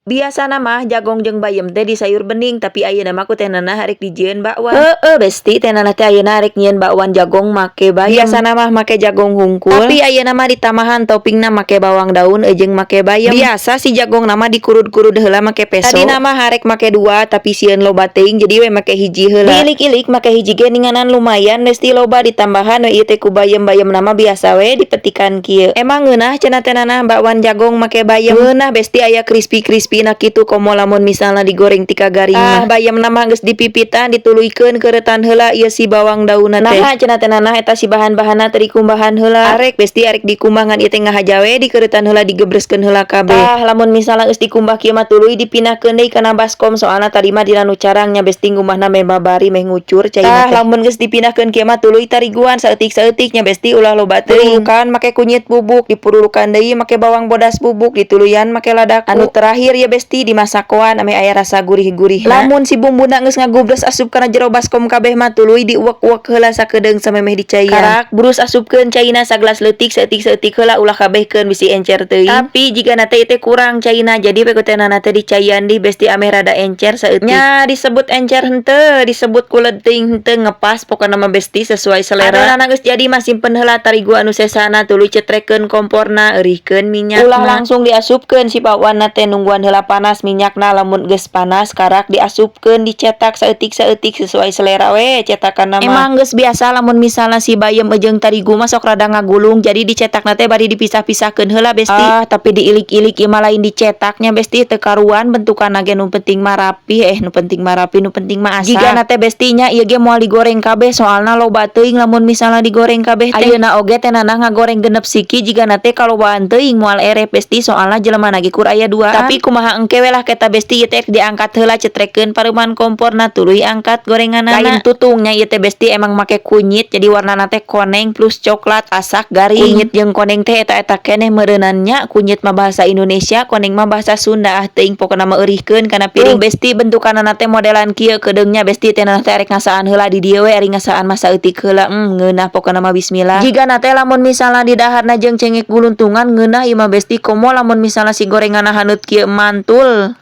Biasa mah jagong jeung bayem teh di sayur bening, tapi ayeuna mah ku teh naana harek dijieun bakwan. Besti teh naana teh ayeuna harek nyieun bakwan jagong make bayem. Biasana mah make jagong hungkul, tapi ayeuna mah ditamahan toppingna make bawang daun jeung make bayem. Biasa si jagong nama dikurud-kurud heula make peso. Tadi nama harek make 2 tapi sieun loba teuing jadi we make hiji heula. Diilik-ilik make hiji ge ninganan lumayan besti loba ditambahan we ieu teh ku bayem-bayem nama biasa we dipetikan kieu. Emang ngeunah cenah teh naana bakwan jagong make bayem. Ngeunah besti aya crispy-crispy na kitu komo lamun misalna digoreng tika garing mah. Bayem nama geus dipipitan dituluykeun keuretan heula ieu si bawang daunna teh. Nah cenah teh naana eta si bahan-bahanna teh dikumbahan heula. Arek besti arek dikumbah ngan ieu teh ngahaja we dikeuretan heula digebreskeun heula kabeh. Lamun misalna geus dikumbah kieu mah tuluy dipinahkeun deui kana baskom soalna tadi mah dina nu carangnya besti ngumbahna meh babari meh ngucur cai teh. Lamun geus dipinahkeun kieu mah tuluy tariguan saeutik-saeutiknya besti ulah loba teuing. Kan make kunyit bubuk dipururukan deui make bawang bodas bubuk dituluyan make ladaku. Anu terakhir ya besti dimasakoan ame aya rasa gurih-gurih. Lamun si bumbuna geus ngagubres asup kana jero baskom kabeh mah tuluy diuek-uek heula sakedeung samemeh dicaian. Karak brus asupkeun caina sagelas leutik saeutik-saeutik heula ulah kabehkeun bisi encer teuing. Tapi jigana teh teh kurang caina jadi we kutenana teh dicaian di besti ame rada encer saeutik. Nya disebut encer henteu, disebut kulet teuing henteu ngepas pokona mah besti sesuai selera. Adonan geus jadi mah simpen heula tarigu anu sesana tuluy cetrekeun komporna eurihkeun minyak. Ulah langsung diasupkeun si bakwanna teh nungguan heula panas minyakna lamun geus panas karak diasupkeun dicetak saeutik-saeutik sesuai selera we cetakanna mah. Emang geus biasa lamun misalna si bayem jeung tarigu mah sok rada ngagulung jadi dicetakna teh bari dipisah-pisahkeun heula besti. Tapi diilik-ilik ieu mah lain dicetaknya besti teu karuan bentukanna ge nu penting mah rapi nu penting mah rapi nu penting mah asa. Jigana teh bestinya ieu ge moal digoreng kabeh soalna loba teuing lamun misalna digoreng kabeh teh. Ayeuna oge teh naana ngagoreng genep siki jigana teh kalobaan teuing moal erep besti soalna jelema ge kur aya 2. Tapi kumaha engke we lah keta besti ieu teh diangkat heula cetrekeun pareuman komporna tuluy angkat gorenganna. Lain tutungnya ieu teh besti emang make kunyit jadi warnana teh koneng plus coklat asak garing. Kunyit jeung koneng teh eta-eta keneh meureunannya. Kunyit mah bahasa Indonesia, koneng mah bahasa Sunda teuing pokona mah eurihkeun kana piring. Besti bentukanna teh modelan kieu kedeungnya besti teh naana teh arek ngasaan heula di dieu we ari ngasaan mah saeutik heula. Ngeunah pokona mah bismillah. Jigana teh lamun misalna di daharna jeung cengek guluntungan ngeunah ieu mah besti komo lamun misalna si gorenganna haneut kieu mantul.